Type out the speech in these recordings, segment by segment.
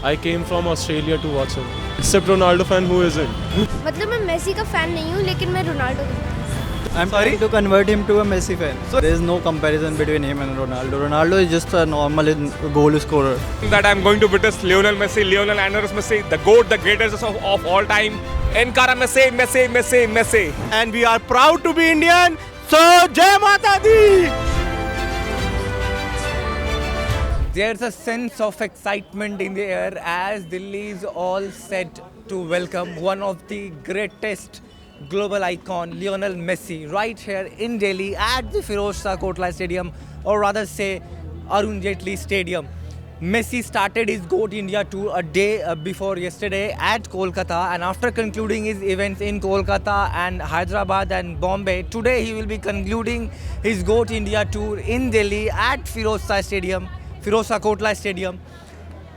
I came from Australia to watch him. Except Ronaldo fan, who isn't? मतलब मैं Messi का fan नहीं हूँ लेकिन मैं रोनाल्डो का fan हूँ। I'm trying to convert him to a Messi fan. So there is no comparison between him and Ronaldo. Ronaldo is just a normal goal scorer. That I'm going to witness Lionel Messi, Lionel Andres Messi, the GOAT, the greatest of all time. Encara Messi, Messi, Messi, Messi. And we are proud to be Indian. So Jai Mata Di! There's a sense of excitement in the air as Delhi is all set to welcome one of the greatest global icon, Lionel Messi, right here in Delhi at the Firoz Shah Kotla Stadium, or rather say Arun Jaitley Stadium. Messi started his GOAT India tour a day before yesterday at Kolkata, and after concluding his events in Kolkata and Hyderabad and Bombay, today he will be concluding his GOAT India tour in Delhi at Firoz Shah Kotla Stadium.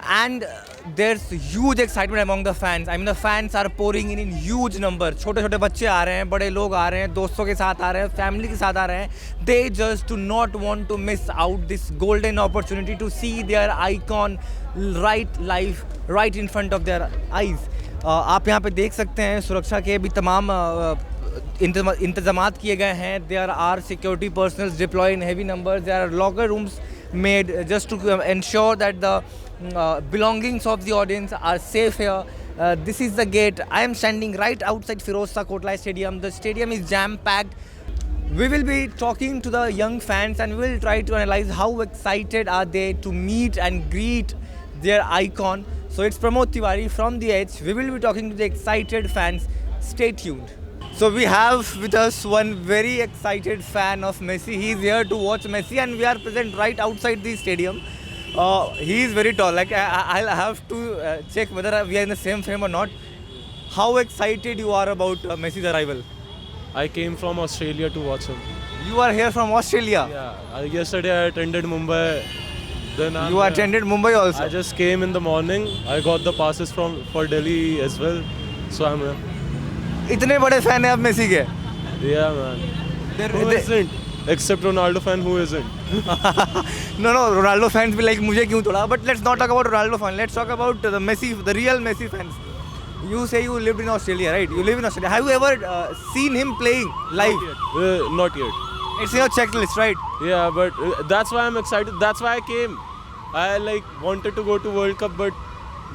And there's huge excitement among the fans. I mean, the fans are pouring in huge numbers. छोटे छोटे बच्चे आ रहे हैं, बड़े लोग आ रहे हैं, दोस्तों के साथ आ रहे हैं, फैमिली के साथ आ रहे हैं. They just do not want to miss out this golden opportunity to see their icon right live, right in front of their eyes. आप यहाँ पे देख सकते हैं सुरक्षा के भी तमाम इंतजामात किए गए हैं. There are security personnel deployed in heavy numbers. There are locker rooms made just to ensure that the belongings of the audience are safe here. This is the gate. I am standing right outside Firoz Shah Kotla Stadium. The stadium is jam-packed. We will be talking to the young fans and we will try to analyze how excited are they to meet and greet their icon. So it's Pramod Tiwari from The Edge. We will be talking to the excited fans. Stay tuned. So we have with us one very excited fan of Messi. He is here to watch Messi and we are present right outside the stadium. He is very tall. Like I'll have to check whether we are in the same frame or not. How excited you are about Messi's arrival? I came from Australia to watch him. You are here from Australia. Yeah, yesterday I attended Mumbai. Then You attended Mumbai also. I just came in the morning. I got the passes for Delhi as well. So I'm here. इतने बड़े fan हैं आप Messi के? Yeah, man. Who isn't? Except Ronaldo fan, who isn't? No, Ronaldo fans be like मुझे क्यों तोड़ा? But let's not talk about Ronaldo fan. Let's talk about the Messi, the real Messi fans. You say you lived in Australia, right? You live in Australia. Have you ever seen him playing live? Not yet. It's in your checklist, right? Yeah, but that's why I'm excited. That's why I came. I wanted to go to World Cup, but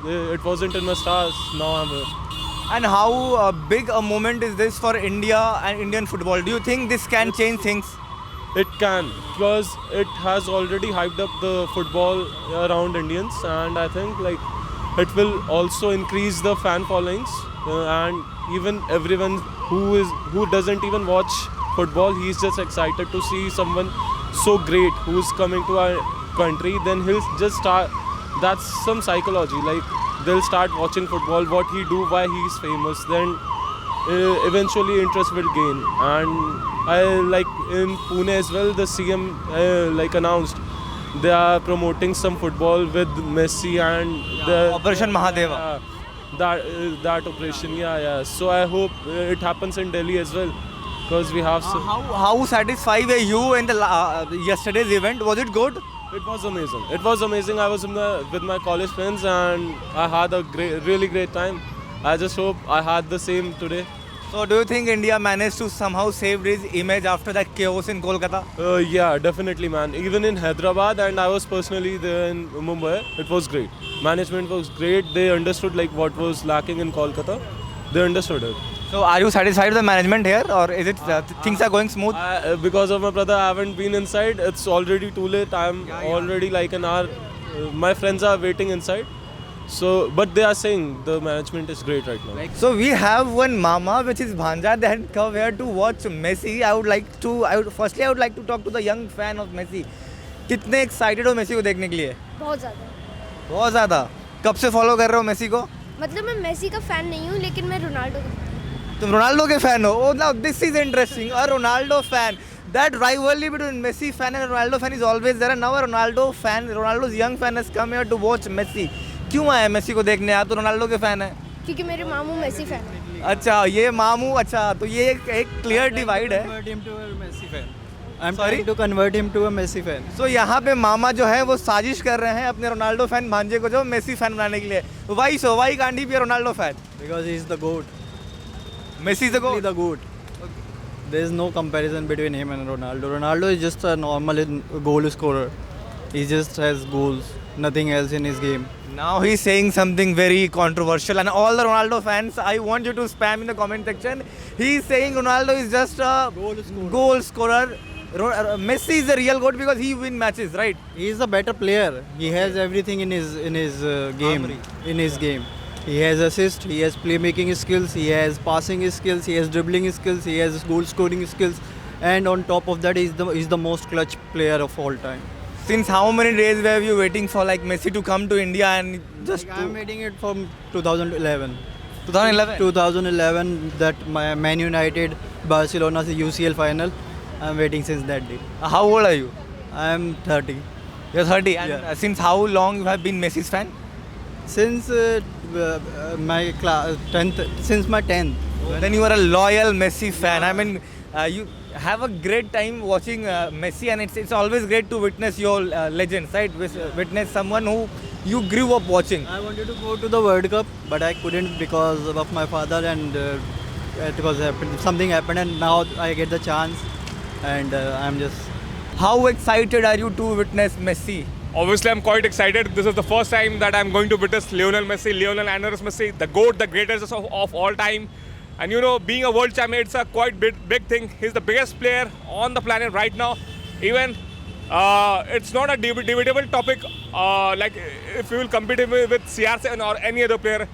it wasn't in my stars. Now I'm here. And how big a moment is this for India and Indian football? Do you think this can change things? It can, because it has already hyped up the football around Indians, and I think it will also increase the fan followings, and even everyone who doesn't even watch football, he's just excited to see someone so great who's coming to our country. Then he'll just start. That's some psychology. They'll start watching football, what he do, why he's famous. Then eventually interest will gain. And in Pune as well, the CM announced they are promoting some football with Messi and the Operation Mahadeva. That operation, yeah. So I hope it happens in Delhi as well, because we have. How satisfied were you in the yesterday's event? Was it good? It was amazing. I was with my college friends and I had a really great time. I just hope I had the same today. So do you think India managed to somehow save his image after that chaos in Kolkata? Yeah, definitely, man. Even in Hyderabad, and I was personally there in Mumbai, it was great. Management was great. They understood what was lacking in Kolkata. They understood it. So are you satisfied with the management here, or is it things are going smooth? Because of my brother, I haven't been inside. It's already too late. I'm already an hour. My friends are waiting inside. So, but they are saying the management is great right now. So we have one mama, which is Bhanja, that come here to watch Messi. I would like to talk to the young fan of Messi. कितने excited हो Messi को देखने के लिए? बहुत ज़्यादा. कब से follow कर रहे हो मेसी को? मतलब मैं मेसी का फैन नहीं हूँ लेकिन मैं रोनाल्डो का fan हूँ. तुम रोनाल्डो के फैन हो? Oh, now this is interesting. A Ronaldo fan. That rivalry between Messi fan and Ronaldo fan is always there. And now a Ronaldo's young fan has come here to watch Messi. क्यों आया Messi को देखने? आप तो Ronaldo के fan है. क्योंकि मेरे मामू मेसी फैन है. अच्छा, ये मामू. अच्छा, तो ये एक क्लियर डिवाइड है. Convert him to a Messi fan. I'm Sorry? trying to convert him to a Messi fan. सो यहाँ पे मामा जो है वो साजिश कर रहे हैं अपने रोनाल्डो फैन भांजे को जो मेसी फैन बनाने के लिए. Why can't he be a Ronaldo fan? Because he's the GOAT. Messi is the Only the GOAT. There is no comparison between him and Ronaldo. Ronaldo is just a normal goal scorer. He just has goals, nothing else in his game. Now he's saying something very controversial, and all the Ronaldo fans, I want you to spam in the comment section. He's saying Ronaldo is just a goal scorer. Messi is the real GOAT because he win matches, right? He is a better player. He has everything in his game. Armory. In his game, he has assist. He has playmaking skills. He has passing skills. He has dribbling skills. He has goal scoring skills. And on top of that, he's the most clutch player of all time. Since how many days were you waiting for like Messi to come to India and just I'm waiting it from 2011. 2011? 2011, that Man United Barcelona's UCL final. I'm waiting since that day. How old are you? I'm 30. You're 30. And Yeah. since how long you have been Messi's fan? Since my 10th, since my 10th. Then you are a loyal Messi fan. I mean, you have a great time watching Messi, and it's always great to witness your legends, right? Witness someone who you grew up watching. I wanted to go to the World Cup, but I couldn't because of my father, and something happened, and now I get the chance, and I'm just. How excited are you to witness Messi? Obviously, I'm quite excited. This is the first time that I'm going to witness Lionel Messi, Lionel Andres Messi, the GOAT, the greatest of all time. And you know, being a world champion, it's a quite big thing. He's the biggest player on the planet right now. Even it's not a debatable topic. Like if you will compete him with CR7 or any other player,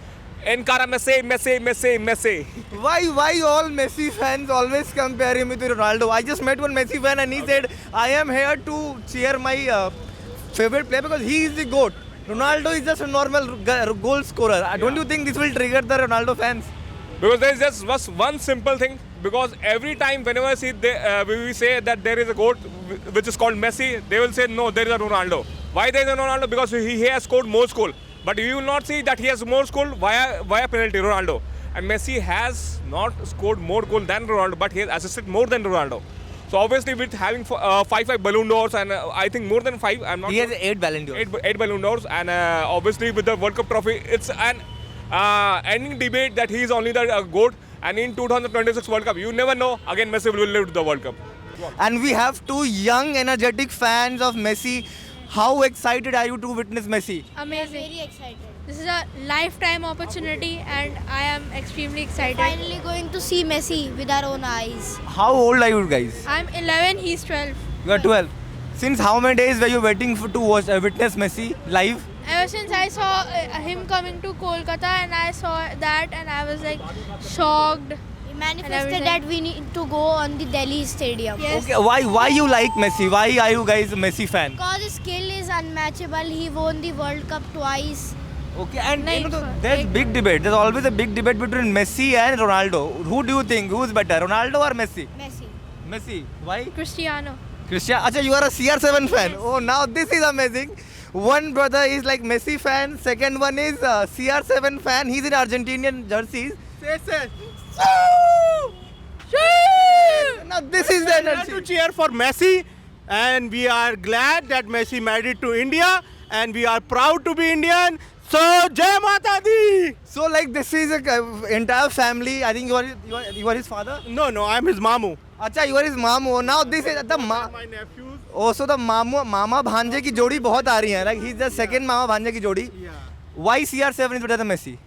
Encara Messi. Why all Messi fans always compare him with Ronaldo? I just met one Messi fan and he said, I am here to cheer my favorite player because he is the GOAT. Ronaldo is just a normal goal scorer. Don't you think this will trigger the Ronaldo fans? Because there is just one simple thing. Because every time whenever we say that there is a GOAT which is called Messi, they will say no, there is a Ronaldo. Why there is a Ronaldo? Because he has scored more goals. But you will not see that he has more goals via penalty, Ronaldo. And Messi has not scored more goals than Ronaldo, but he has assisted more than Ronaldo. So obviously with having 5 Ballon d'Ors and I think more than 5, I'm not He sure. has 8 Ballon d'Ors. 8 Ballon d'Ors, and obviously with the World Cup trophy, it's an ending debate that he is only the GOAT. And in 2026 World Cup, you never know, again Messi will live the World Cup. And we have 2 young, energetic fans of Messi. How excited are you to witness Messi? Amazing. Very excited. This is a lifetime opportunity and I am extremely excited. Finally going to see Messi with our own eyes. How old are you guys? I'm 11, he's 12. You are 12. Since how many days were you waiting to witness Messi live? Ever since I saw him coming to Kolkata and I saw that and I was like shocked. He manifested everything. that we need to go on the Delhi stadium. Yes. Okay, why you like Messi? Why are you guys a Messi fan? Because his skill is unmatchable. He won the World Cup twice. Okay, and you know, Like, there's like- big debate. There's always a big debate between Messi and Ronaldo. Who do you think? Who's better, Ronaldo or Messi? Messi. Messi. Why? Cristiano. Christian. Acha, you are a CR7 fan. Oh, now this is amazing. One brother is like Messi fan. Second one is CR7 fan. He's in Argentinian jerseys. Now this is the We are to energy. cheer for Messi, and we are glad that Messi made it to India, and we are proud to be Indian. So, Jai Mata Di! So like this is a entire family. I think you are his father. No, I'm his mamu. Acha, you are his mom. Oh, now this is the My nephews. Oh, so the मामा भांजे की जोड़ी बहुत आ रही है. Like he's the second मामा भांजे की जोड़ी. Yeah. Why CR7 is better than Messi?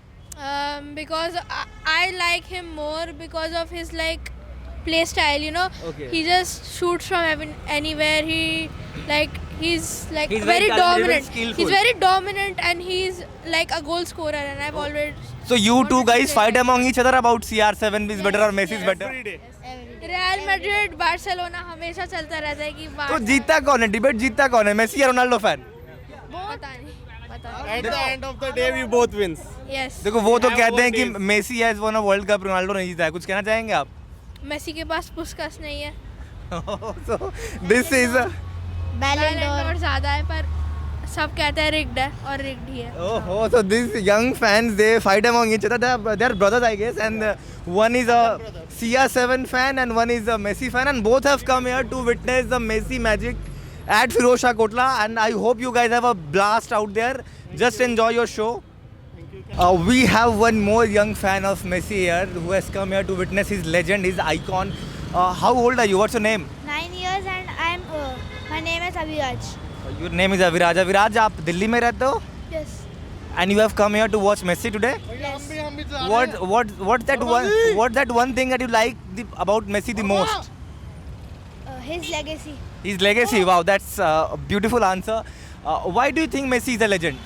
Because I like him more because of his like play style, you know. Okay. He just shoots from anywhere. He's like He's very very talented and dominant. skillful. He's very dominant and he's like a goal scorer and I've always So you two wanted to guys say fight that. among each other about CR7 is better or Messi is better. Every day. Real Madrid, Barcelona हमेशा चलता रहता है कि तो जीतता कौन है? Debate जीतता कौन है? मेसी या रोनाल्डो फैन? पता नहीं. At the end of the day, we both wins. Yes. देखो वो तो have कहते हैं both कि days. Messi has won world cup, Ronaldo नहीं जीता है. कुछ कहना चाहेंगे आप? मेसी के पास पुस्कास नहीं है. So this is Ballon Ballon d'Or. d'Or ज़्यादा है पर सब कहते हैं rigged है और rigged ही है. Oh, so these young fans, they fight among each other. They're brothers, I guess, and one is a CR7 fan and one is a Messi fan, and both have come here to witness the Messi magic at Firozshah Kotla, and I hope you guys have a blast out there. Just enjoy your show. We have one more young fan of Messi here who has come here to witness his legend, his icon. How old are you? What's your name? 9 years and my name is Abhiraj. Your name is Aviraj. Aviraj, आप दिल्ली में रहते हो? Yes. And you have come here to watch Messi today? Yes. What's that one thing that you like about Messi the most? His legacy. His legacy. Wow, that's a beautiful answer. Why do you think Messi is a legend?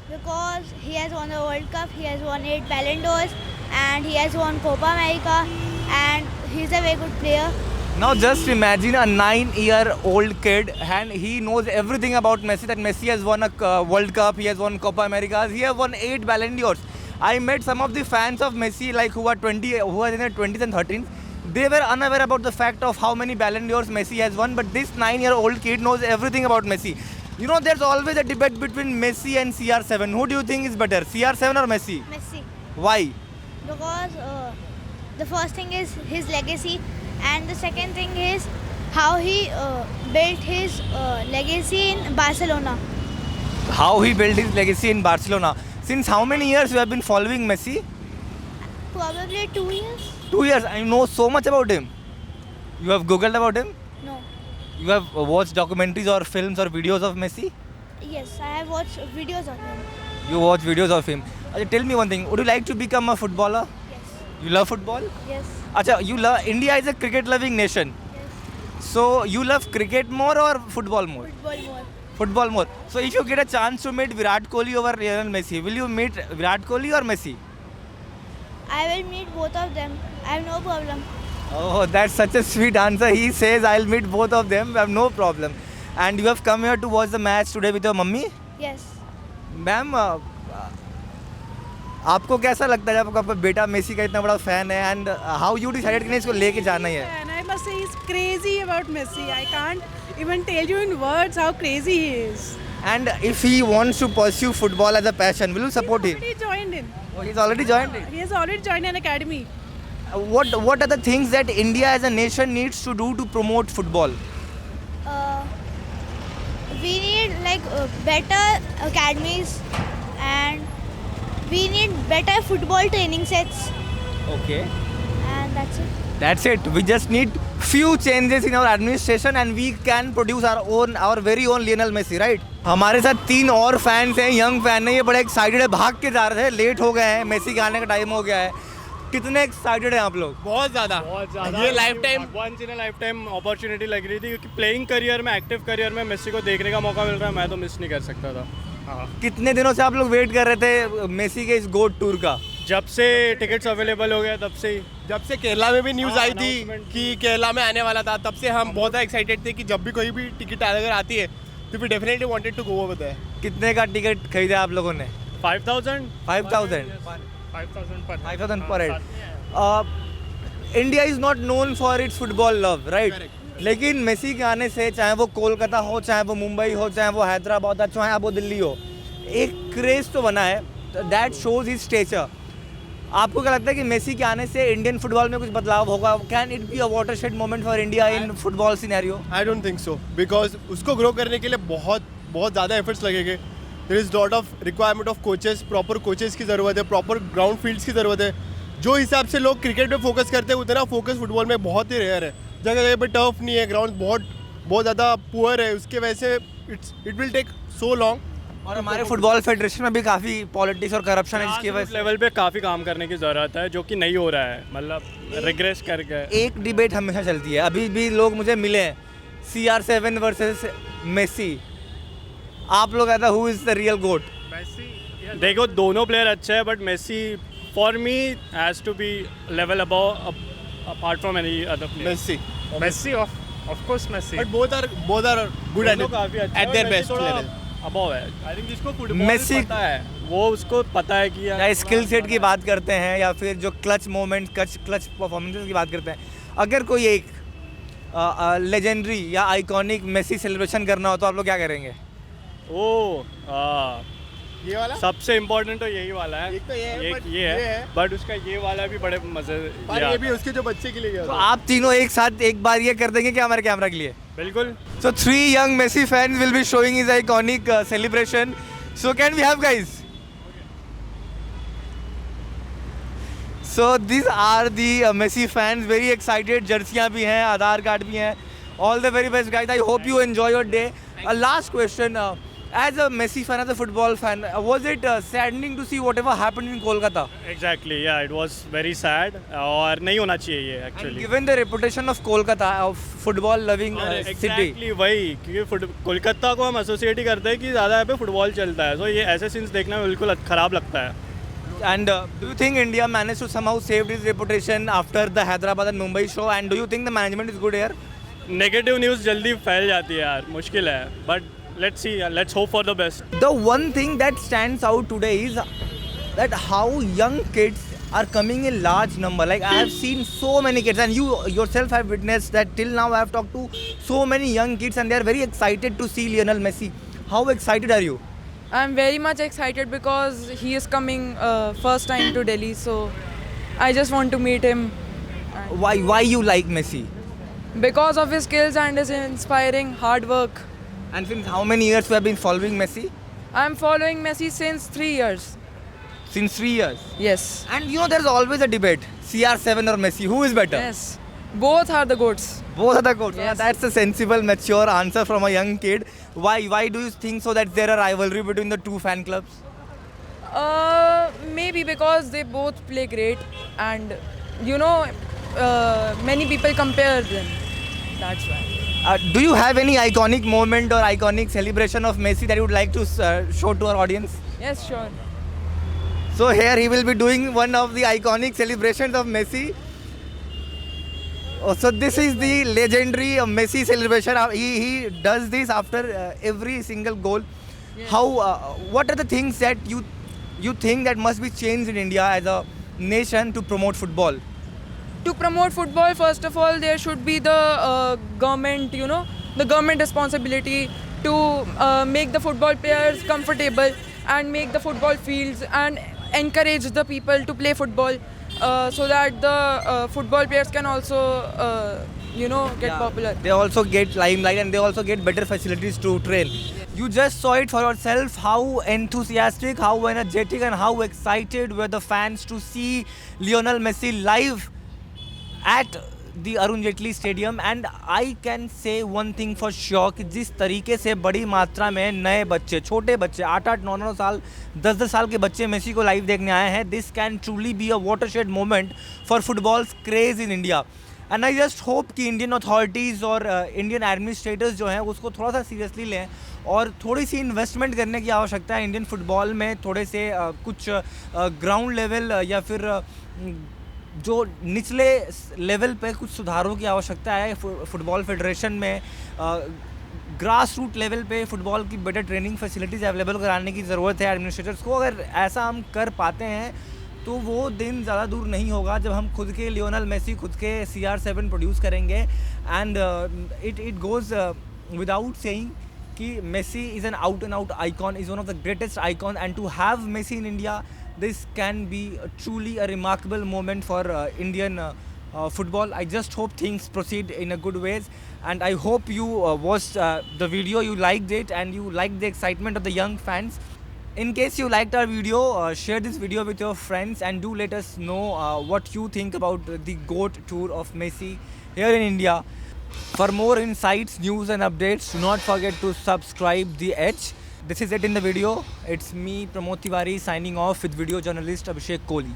Because he has won the World Cup, he has won 8 Ballon d'Ors, and he has won Copa America, and he's a very good player. Now just imagine a 9-year-old kid and he knows everything about Messi, that Messi has won a World Cup, he has won Copa America, he has won 8 Ballon d'Ors. I met some of the fans of Messi like who are in their 20s and 13s. They were unaware about the fact of how many Ballon d'Ors Messi has won, but this 9-year-old kid knows everything about Messi. You know, there's always a debate between Messi and CR7. Who do you think is better, CR7 or Messi? Messi. Why? Because the first thing is his legacy, and the second thing is how he built his legacy in Barcelona. How he built his legacy in Barcelona. Since how many years you have been following Messi? Probably 2 years. 2 years. I know so much about him. You have googled about him? No. You have watched documentaries or films or videos of Messi? Yes, I have watched videos of him. You watch videos of him. Acha, tell me one thing. Would you like to become a footballer? Yes. You love football? Yes. Acha, you love India is a cricket-loving nation. Yes. So you love cricket more or football more? Football more. Football more. So if you get a chance to meet Virat Kohli over Lionel Messi, will you meet Virat Kohli or Messi? I will meet both of them. I have no problem. Oh, that's such a sweet answer. He says I'll meet both of them. I have no problem. And you have come here to watch the match today with your mummy? Yes. Ma'am आपको कैसा लगता है जब आपका बेटा Messi का इतना बड़ा फैन है एंड हाउ यू डिसाइडेड कि इसको लेके जाना ही है? And I must say he's crazy about Messi. I can't even tell you in words how crazy he is. And if he wants to pursue football as a passion, will you support him? He's already joined in. Oh, he's already joined it. He has already joined an academy. What are the things that India as a nation needs to do to promote football? We need better academies, and we need better football training sets, Okay. and that's it. That's it. We just need few changes in our administration and we can produce our very own Lionel Messi, right? हमारे साथ 3 और fans हैं, young fan हैं, ये बड़े excited है, भाग के जा रहे थे, लेट हो गए हैं, मेसी के आने का टाइम हो गया है. कितने एक्साइटेड हैं आप लोग? बहुत ज़्यादा ये lifetime once in a lifetime opportunity लग रही थी, क्योंकि प्लेइंग करियर में, एक्टिव करियर में मेसी को देखने का मौका मिल रहा है. मैं तो मिस नहीं कर सकता था. कितने दिनों से आप लोग वेट कर रहे थे मेसी के इस गोट टूर का? जब से टिकट्स अवेलेबल हो गया तब से ही. जब से केरला में भी न्यूज़ आई थी कि केरला में आने वाला था, तब से हम बहुत एक्साइटेड थे कि जब भी कोई भी टिकट अगर आती है तो we definitely wanted to go over there. कितने का टिकट खरीदा आप लोगों ने? 5000 per head. India is not known for its football love, right? लेकिन मेसी के आने से, चाहे वो कोलकाता हो, चाहे वो मुंबई हो, चाहे वो हैदराबाद हो, चाहे वो दिल्ली हो, एक क्रेज तो बना है. That shows his stature. आपको क्या लगता है कि मेसी के आने से इंडियन फुटबॉल में कुछ बदलाव होगा? Can it be a watershed moment for India in football scenario? I don't think so, because उसको ग्रो करने के लिए बहुत ज़्यादा एफर्ट्स लगेंगे. There is lot of requirement of coaches, proper coaches की ज़रूरत है, प्रॉपर ग्राउंड फील्ड्स की ज़रूरत है. जो हिसाब से लोग क्रिकेट में फोकस करते हैं उतना फोकस फुटबॉल में बहुत ही रेयर है. जगह जगह पे टर्फ नहीं है, ग्राउंड बहुत ज़्यादा पुअर है, उसके वजह से it will take so long. और हमारे फुटबॉल फेडरेशन में भी काफ़ी पॉलिटिक्स और करप्शन है, जिसकी वजह से लेवल पे काफ़ी काम करने की ज़रूरत है, जो कि नहीं हो रहा है. मतलब रिग्रेस करके एक डिबेट हमेशा चलती है, अभी भी लोग मुझे मिले हैं, CR7 वर्सेस मेसी. आप लोग कहते हैं who is the real goat? देखो दोनों प्लेयर अच्छे हैं, but Messi for me has to be level above apart from any other player. Messi, of course Messi. But both are good at their best level. Above है. I think जिसको football Messi पता है वो उसको पता है कि या स्किल सेट की बात करते हैं या फिर जो क्लच मोमेंट, क्लच परफॉर्मेंसेस की बात करते हैं, अगर कोई एक लेजेंडरी या आइकॉनिक मेसी सेलिब्रेशन करना हो तो आप लोग क्या करेंगे? ये वाला सबसे इम्पोर्टेंट तो यही वाला है। एक तो ये है, एक but ये है बट उसका ये वाला भी बड़े मजे पर ये भी उसके जो बच्चे के लिए गया तो था। आप तीनों एक साथ एक बार ये कर देंगे क्या हमारे कैमरा के लिए? बिल्कुल। So 3 young Messi fans will be showing his iconic celebration. So can we have guys? So these are the Messi fans, very excited. जर्सियाँ भी हैं, आधार कार्ड भी हैं. All the very best guys. I hope you enjoy your day. Last question. As a Messi fan, as a football fan, was it saddening to see whatever happened in Kolkata? Exactly, yeah, it was very sad और नहीं होना चाहिए ये And actually. given the reputation of Kolkata, of football loving city. Exactly वही, क्योंकि कोलकाता को हम associate ही करते हैं कि ज़्यादा यहाँ पे फुटबॉल चलता है, so ये ऐसे सीन्स देखना बिल्कुल खराब लगता है. And do you think India managed to somehow save its reputation after the Hyderabad and Mumbai show? And do you think the management is good here? Negative news जल्दी फैल जाती है यार, मुश्किल है, but let's see, let's hope for the best. The one thing that stands out today is that how young kids are coming in large number. Like I have seen so many kids, and you yourself have witnessed that till now I have talked to so many young kids, and they are very excited to see Lionel Messi. How excited are you? I'm very much excited because he is coming first time to Delhi, so I just want to meet him. Why you like Messi? Because of his skills and his inspiring hard work. And since how many years you have been following Messi? I'm following Messi since 3 years. Since 3 years. Yes. And you know there's always a debate. CR7 or Messi, who is better? Yes. Both are the goats. Both are the goats. Yes. That's a sensible, mature answer from a young kid. Why do you think so that there a rivalry between the two fan clubs? Maybe because they both play great, and you know, many people compare them. That's why. Do you have any iconic moment or iconic celebration of Messi that you would like to show to our audience? Yes, sure. So here he will be doing one of the iconic celebrations of Messi. So this is the legendary Messi celebration. He does this after every single goal. Yes. What are the things that you think that must be changed in India as a nation to promote football? To promote football, first of all, there should be the government, the government responsibility to make the football players comfortable and make the football fields and encourage the people to play football so that the football players can also, get popular. They also get limelight and they also get better facilities to train. You just saw it for yourself how enthusiastic, how energetic and how excited were the fans to see Lionel Messi live at the Arun Jaitley Stadium. And I can say one thing for sure कि जिस तरीके से बड़ी मात्रा में नए बच्चे, छोटे बच्चे 8-8, 9-9 साल, 10-10 साल के बच्चे मेसी को लाइव देखने आए हैं, this can truly be a watershed moment for football's craze in India. And I just hope कि Indian authorities और Indian administrators जो हैं उसको थोड़ा सा सीरियसली लें और थोड़ी सी इन्वेस्टमेंट करने की आवश्यकता है इंडियन फुटबॉल में. थोड़े से कुछ ग्राउंड लेवल या फिर जो निचले लेवल पे कुछ सुधारों की आवश्यकता है फुटबॉल फेडरेशन में. ग्रास रूट लेवल पे फुटबॉल की बेटर ट्रेनिंग फैसिलिटीज़ अवेलेबल कराने की ज़रूरत है एडमिनिस्ट्रेटर्स को. अगर ऐसा हम कर पाते हैं तो वो दिन ज़्यादा दूर नहीं होगा जब हम खुद के लियोनल मेसी, खुद के CR7 प्रोड्यूस करेंगे. And it goes without saying कि Messi is an out and out icon, is one of the greatest icon. And to have Messi in India, this can be truly a remarkable moment for Indian football. I just hope things proceed in a good ways, and I hope you watched the video, you liked it and you liked the excitement of the young fans. In case you liked our video, share this video with your friends and do let us know what you think about the GOAT tour of Messi here in India. For more insights, news and updates, do not forget to subscribe The Edge. This is it in the video. It's me, Pramod Tiwari, signing off with video journalist Abhishek Kohli.